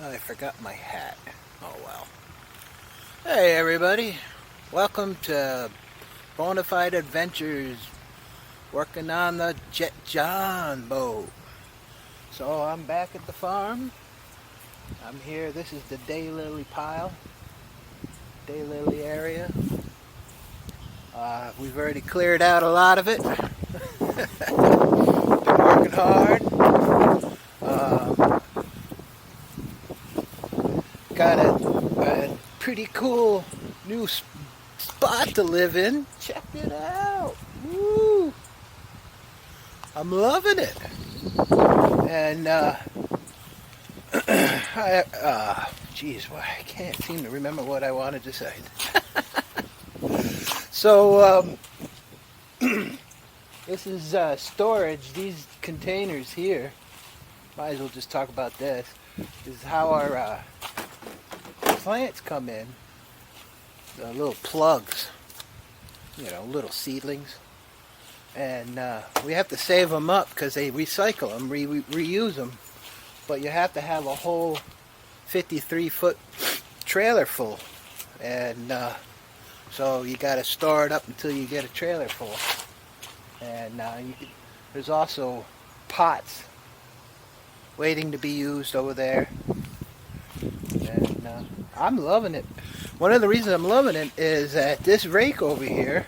I forgot my hat. Oh well. Hey everybody, welcome to Bonafide Adventures, working on the JON boat. So I'm back at the farm. I'm here, this is the daylily pile, daylily area. We've already cleared out a lot of it. Been working hard. Got a pretty cool new spot to live in. Check it out. Woo! I'm loving it. And I can't seem to remember what I wanted to say. So this is storage. These containers here, might as well just talk about this. This is how our plants come in. The little plugs, little seedlings, and we have to save them up because they recycle them, reuse them. But you have to have a whole 53-foot trailer full, and so you got to store it up until you get a trailer full. And there's also pots waiting to be used over there, and I'm loving it. One of the reasons I'm loving it is that this rake over here,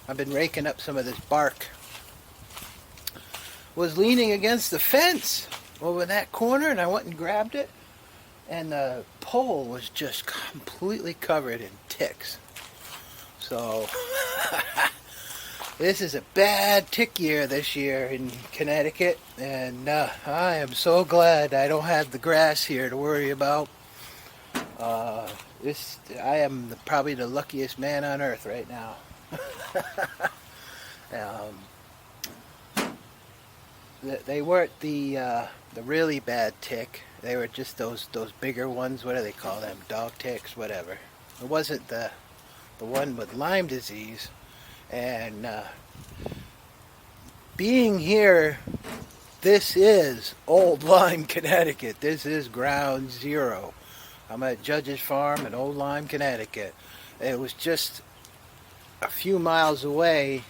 I've been raking up some of this bark, was leaning against the fence over in that corner, and I went and grabbed it, and the pole was just completely covered in ticks. So this is a bad tick year this year in Connecticut, and I am so glad I don't have the grass here to worry about. I am probably the luckiest man on earth right now. They weren't the really bad tick. They were just those bigger ones. What do they call them? Dog ticks, whatever. It wasn't the one with Lyme disease. And being here, this is Old Lyme, Connecticut. This is ground zero. I'm at Judge's Farm in Old Lyme, Connecticut. It was just a few miles away.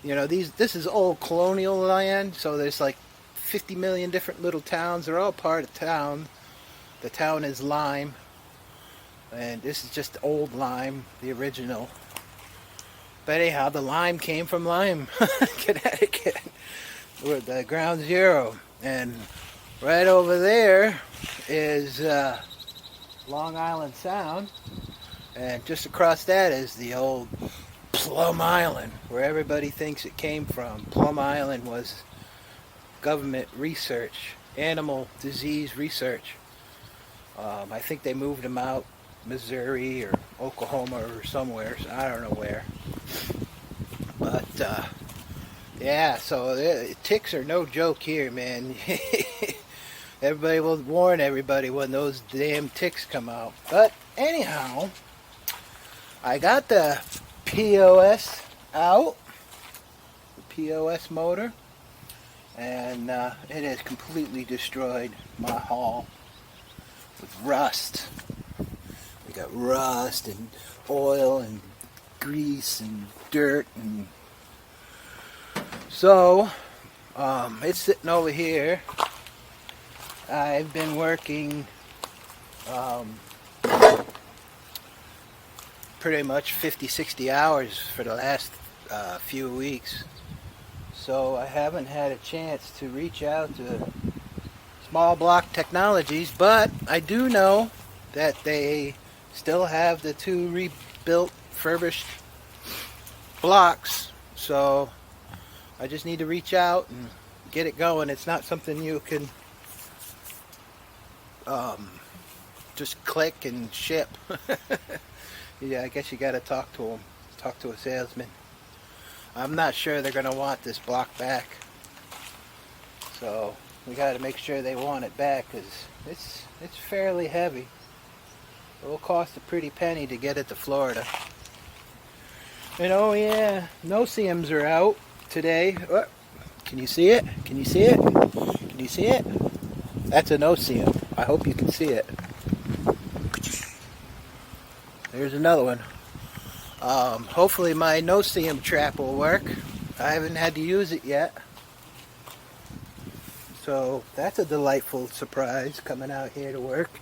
This is old colonial land, so there's like 50 million different little towns. They're all part of town. The town is Lyme, and this is just Old Lyme, the original. But anyhow, the Lyme came from Lyme, Connecticut. We're the ground zero. And right over there is Long Island Sound, and just across that is the old Plum Island, where everybody thinks it came from. Plum Island was government research, animal disease research. I think they moved them out Missouri or Oklahoma or somewhere, so I don't know where. But yeah, so ticks are no joke here, man. Everybody will warn everybody when those damn ticks come out. But anyhow, I got the POS out, the POS motor, and it has completely destroyed my hull with rust. We got rust and oil and grease and dirt, and so it's sitting over here. I've been working pretty much 50-60 hours for the last few weeks, so I haven't had a chance to reach out to Small Block Technologies, but I do know that they still have the 2 rebuilt, furbished blocks, so I just need to reach out and get it going. It's not something you can just click and ship. Yeah, I guess you got to talk to them, talk to a salesman. I'm not sure they're going to want this block back, so we got to make sure they want it back, because it's fairly heavy. It will cost a pretty penny to get it to Florida. And oh yeah, no-see-ums are out today. Oh, can you see it? Can you see it? Can you see it? That's a no-see-um. I hope you can see it. There's another one. Hopefully my no-seam trap will work. I haven't had to use it yet. So that's a delightful surprise coming out here to work.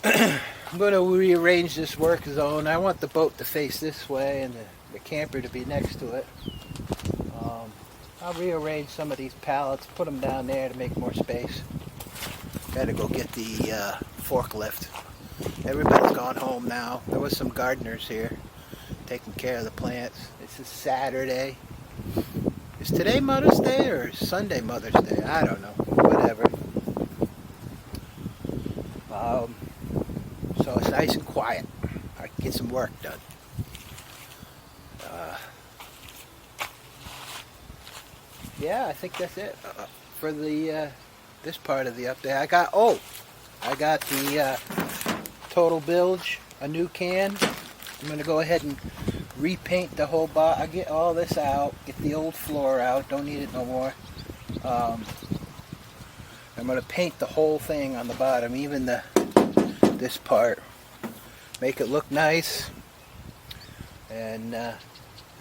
I'm going to rearrange this work zone. I want the boat to face this way and the camper to be next to it. I'll rearrange some of these pallets, put them down there to make more space. Gotta go get the forklift. Everybody's gone home now. There was some gardeners here taking care of the plants. This is Saturday. Is today Mother's Day or Sunday Mother's Day? I don't know. Whatever. So it's nice and quiet. I can get some work done. Yeah, I think that's it for the this part of the update. I got the total bilge, a new can. I'm gonna go ahead and repaint the whole bot. I get all this out, get the old floor out. Don't need it no more. I'm gonna paint the whole thing on the bottom, even this part. Make it look nice, and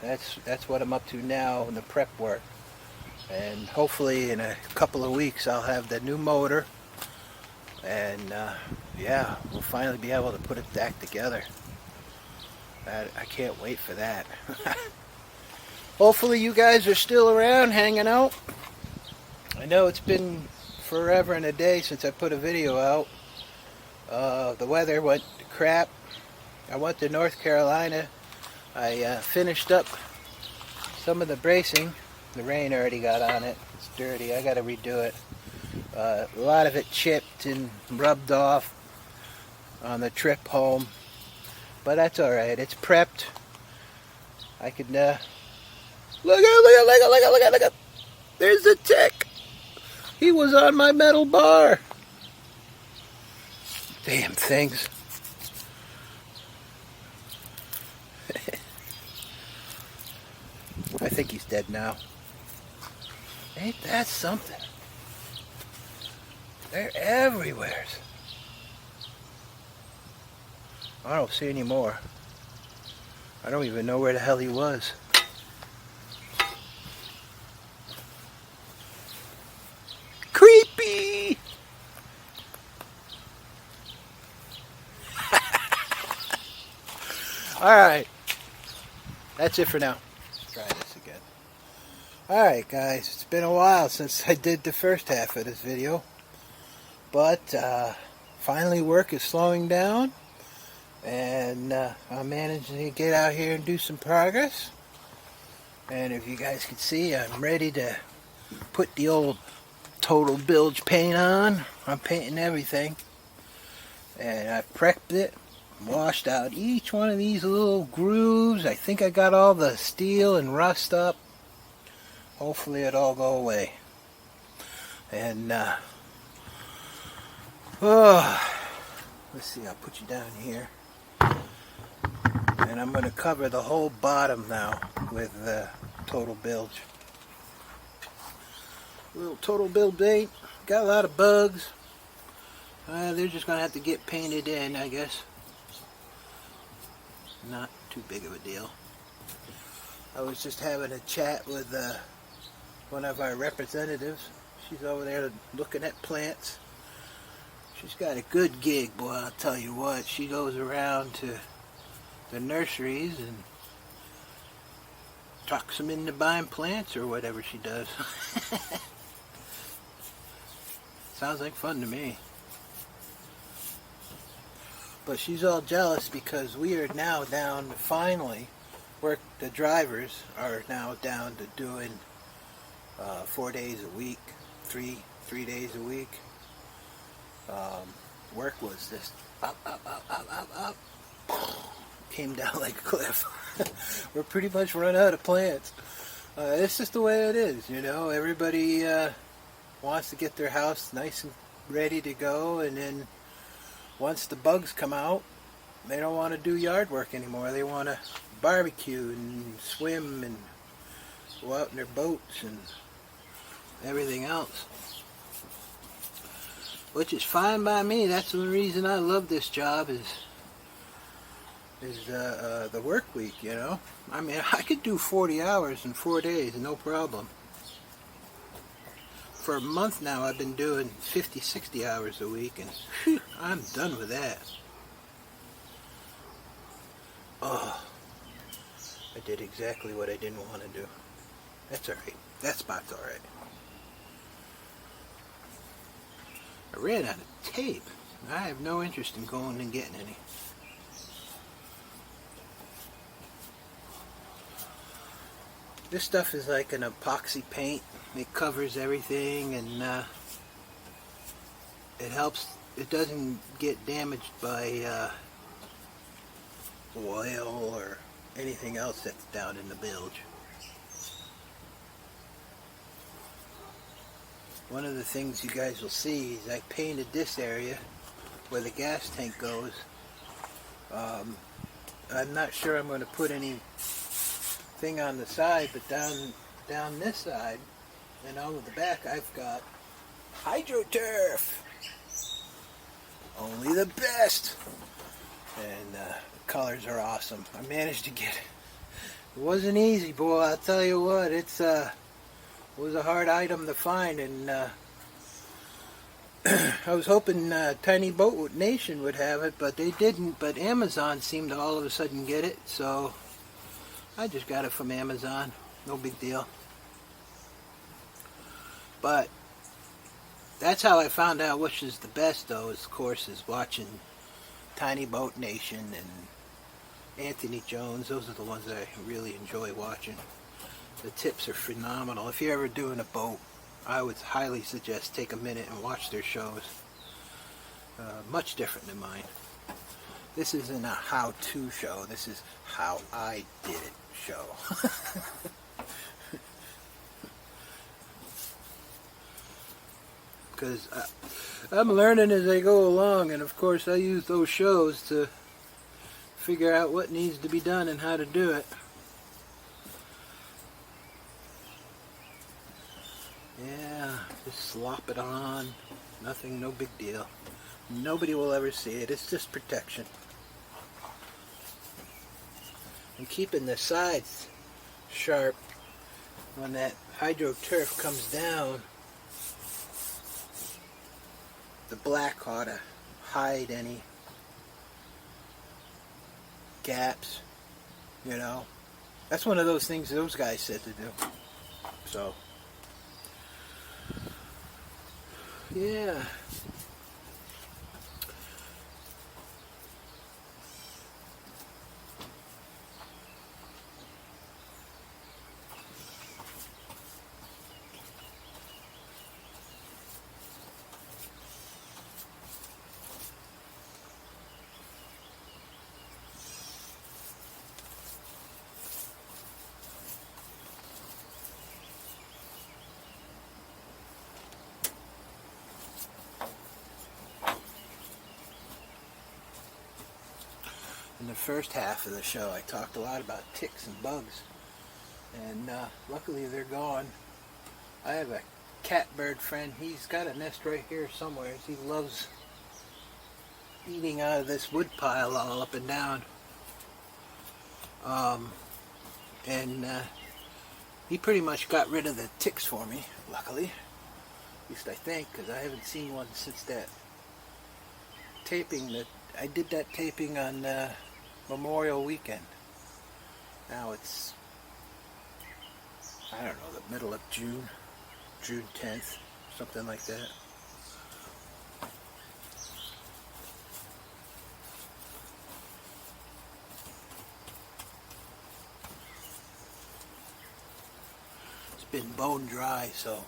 that's what I'm up to now in the prep work. And hopefully in a couple of weeks I'll have the new motor, and yeah, we'll finally be able to put it back together. I can't wait for that. Hopefully you guys are still around hanging out. I know it's been forever and a day since I put a video out. The weather went to crap. I went to North Carolina. I finished up some of the bracing. The rain already got on it. It's dirty. I got to redo it. A lot of it chipped and rubbed off on the trip home. But that's alright. It's prepped. I can look at. There's the tick. He was on my metal bar. Damn things. I think he's dead now. Ain't that something? They're everywhere. I don't see any more. I don't even know where the hell he was. Creepy! Alright. That's it for now. Let's try this again. Alright guys, it's been a while since I did the first half of this video. But finally work is slowing down. And I'm managing to get out here and do some progress. And if you guys can see, I'm ready to put the old total bilge paint on. I'm painting everything. And I prepped it, washed out each one of these little grooves. I think I got all the steel and rust up. Hopefully it'll all go away. And let's see, I'll put you down here. And I'm going to cover the whole bottom now with total bilge. Little total bilge paint. Got a lot of bugs. They're just going to have to get painted in, I guess. Not too big of a deal. I was just having a chat with one of our representatives. She's over there looking at plants. She's got a good gig, boy, I'll tell you what. She goes around to the nurseries and talks them into buying plants or whatever she does. Sounds like fun to me. But she's all jealous because we are now down to finally the drivers are now down to doing 4 days a week, three days a week. Work was just up. Came down like a cliff. We're pretty much run out of plants. It's just the way it is, you know. Everybody wants to get their house nice and ready to go, and then once the bugs come out, they don't want to do yard work anymore. They want to barbecue and swim and go out in their boats and everything else. which is fine by me. That's the reason I love this job is the work week, you know. I mean, I could do 40 hours in 4 days, no problem. For a month now, I've been doing 50, 60 hours a week, and whew, I'm done with that. Oh, I did exactly what I didn't want to do. That's alright. That spot's alright. I ran out of tape. I have no interest in going and getting any. This stuff is like an epoxy paint. It covers everything, and it helps. It doesn't get damaged by oil or anything else that's down in the bilge. One of the things you guys will see is I painted this area where the gas tank goes. I'm not sure I'm going to put anything on the side, but down this side and on the back I've got HydroTurf. Only the best. And the colors are awesome. I managed to get it. It wasn't easy, boy. I'll tell you what. It was a hard item to find, and I was hoping Tiny Boat Nation would have it, but they didn't. But Amazon seemed to all of a sudden get it, so I just got it from Amazon. No big deal. But that's how I found out which is the best, though, of course, is watching Tiny Boat Nation and Anthony Jones. Those are the ones that I really enjoy watching. The tips are phenomenal. If you're ever doing a boat, I would highly suggest take a minute and watch their shows. Much different than mine. This isn't a how-to show. This is how I did it show. Because I'm learning as I go along, and of course I use those shows to figure out what needs to be done and how to do it. Yeah, just slop it on. Nothing, no big deal. Nobody will ever see it. It's just protection. And keeping the sides sharp when that HydroTurf comes down. The black ought to hide any gaps, you know. That's one of those things those guys said to do. So, yeah. In the first half of the show, I talked a lot about ticks and bugs, and luckily they're gone. I have a catbird friend. He's got a nest right here somewhere. He loves eating out of this wood pile all up and down. And he pretty much got rid of the ticks for me, luckily. At least I think, because I haven't seen one since that taping that I did that taping on Memorial Weekend. Now it's, I don't know, the middle of June, June 10th, something like that. It's been bone dry, so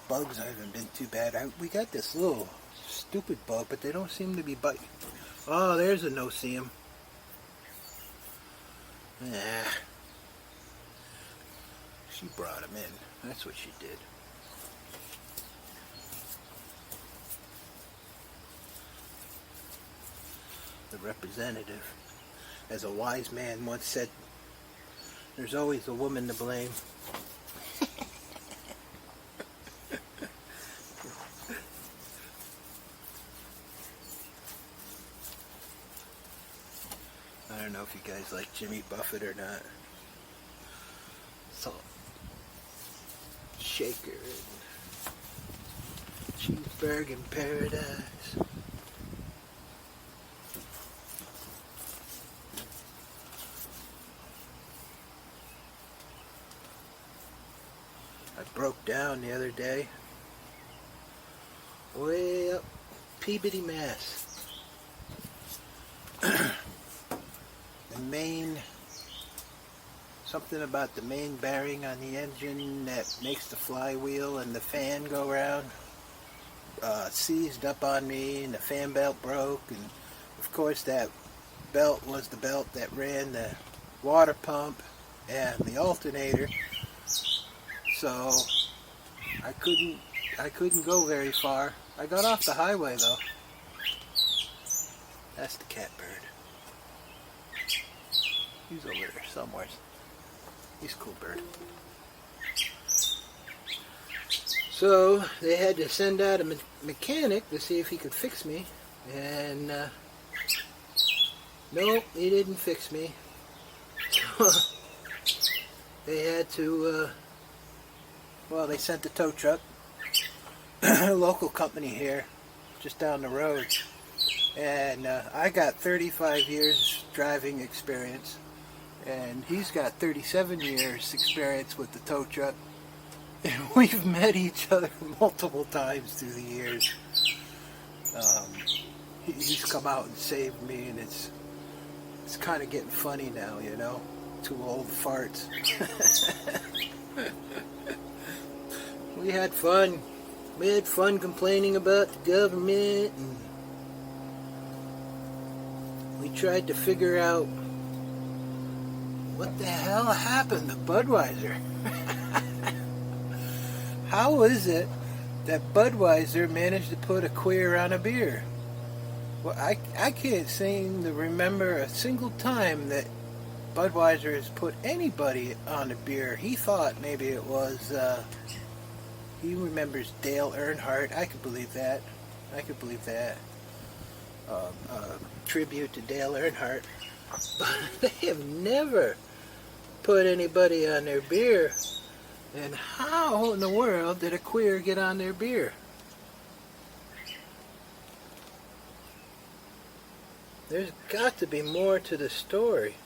bugs haven't been too bad. We got this little stupid bug, but they don't seem to be biting. Oh, there's a no-see-em. Nah. She brought him in. That's what she did. The representative, as a wise man once said, there's always a woman to blame. don't know if you guys like Jimmy Buffett or not. Salt shaker and cheeseburger in paradise. I broke down the other day, way up Peabody, Mass. The main, something about the main bearing on the engine that makes the flywheel and the fan go around, seized up on me, and the fan belt broke, and of course that belt was the belt that ran the water pump and the alternator. So I couldn't go very far. I got off the highway though. That's the catbird. He's over there somewhere. He's a cool bird. So they had to send out a mechanic to see if he could fix me, and no, he didn't fix me. They had to. Well, they sent the tow truck, a local company here, just down the road. And I got 35 years driving experience, and he's got 37 years experience with the tow truck. And we've met each other multiple times through the years. He's come out and saved me, and it's kind of getting funny now, you know? Two old farts. We had fun. We had fun complaining about the government, and we tried to figure out what the hell happened to Budweiser. How is it that Budweiser managed to put a queer on a beer? Well, I can't seem to remember a single time that Budweiser has put anybody on a beer. He thought maybe it was... he remembers Dale Earnhardt. I could believe that. Tribute to Dale Earnhardt. But they have never put anybody on their beer. And how in the world did a queer get on their beer? There's got to be more to the story.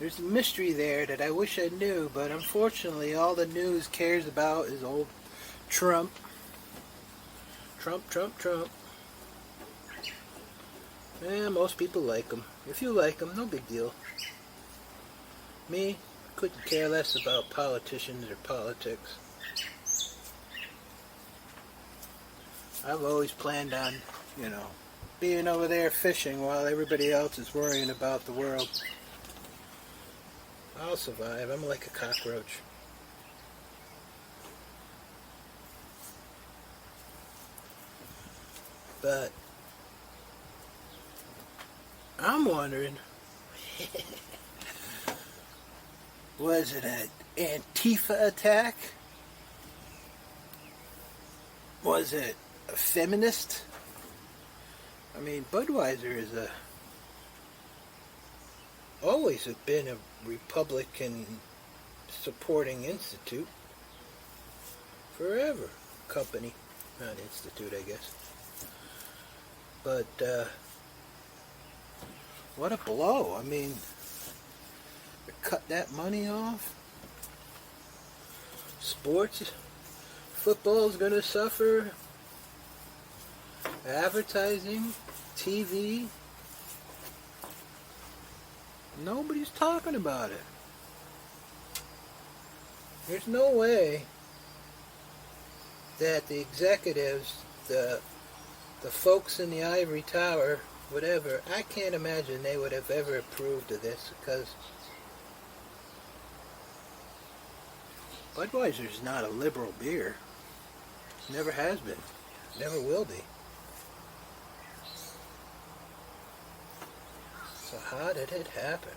There's a mystery there that I wish I knew, but unfortunately all the news cares about is old Trump. Trump. Yeah, most people like him. If you like him, no big deal. Me, couldn't care less about politicians or politics. I've always planned on, being over there fishing while everybody else is worrying about the world. I'll survive. I'm like a cockroach. But I'm wondering, was it an Antifa attack? Was it a feminist? I mean, Budweiser is always have been a Republican supporting institute. Forever. Company. Not institute, I guess. But, what a blow. I mean, to cut that money off. Sports, football's going to suffer. Advertising, TV. Nobody's talking about it. There's no way that the executives, the folks in the ivory tower, whatever, I can't imagine they would have ever approved of this, because Budweiser's not a liberal beer. Never has been. Never will be. So how did it happen?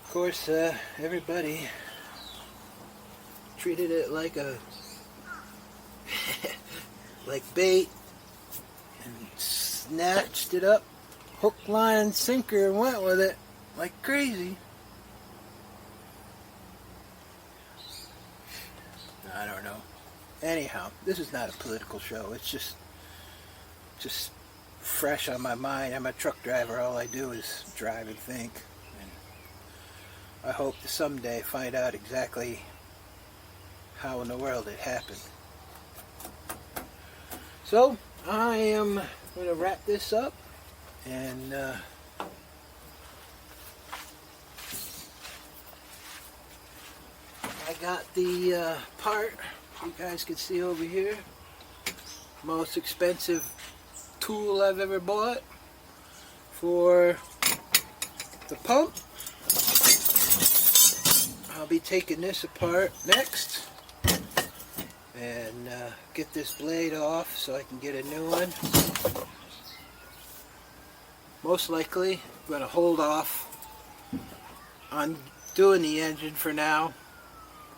Of course, everybody treated it like a like bait, and snatched it up, hook, line, and sinker, and went with it like crazy. I don't know. Anyhow, this is not a political show. It's just fresh on my mind. I'm a truck driver. All I do is drive and think. And I hope to someday find out exactly how in the world it happened. So, I am going to wrap this up, and I got the part you guys can see over here. Most expensive tool I've ever bought for the pump. I'll be taking this apart next and get this blade off so I can get a new one. Most likely I'm going to hold off on doing the engine for now.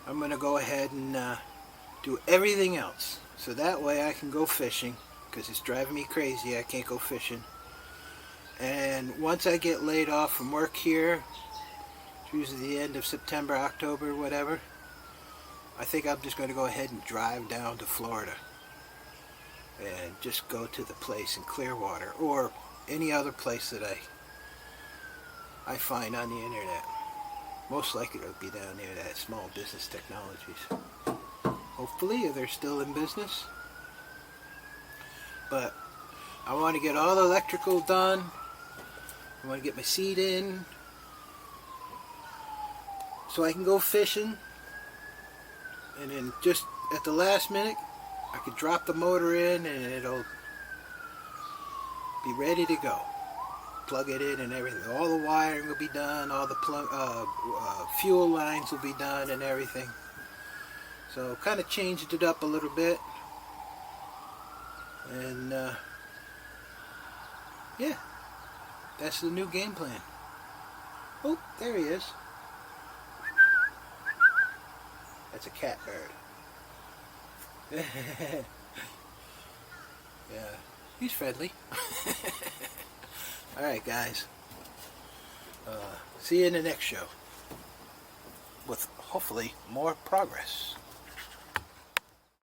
I'm going to go ahead and do everything else, so that way I can go fishing, because it's driving me crazy. I can't go fishing. And once I get laid off from work here, it's usually the end of September, October, whatever, I think I'm just going to go ahead and drive down to Florida and just go to the place in Clearwater or any other place that I find on the internet. Most likely it'll be down there at Small Business Technologies. Hopefully they're still in business. But I want to get all the electrical done. I want to get my seat in so I can go fishing. And then just at the last minute, I could drop the motor in and it'll be ready to go. Plug it in and everything. All the wiring will be done. All the fuel lines will be done and everything. So kind of changed it up a little bit. And yeah, that's the new game plan. Oh, there he is. That's a catbird. Yeah, he's friendly. Alright guys, see you in the next show with hopefully more progress.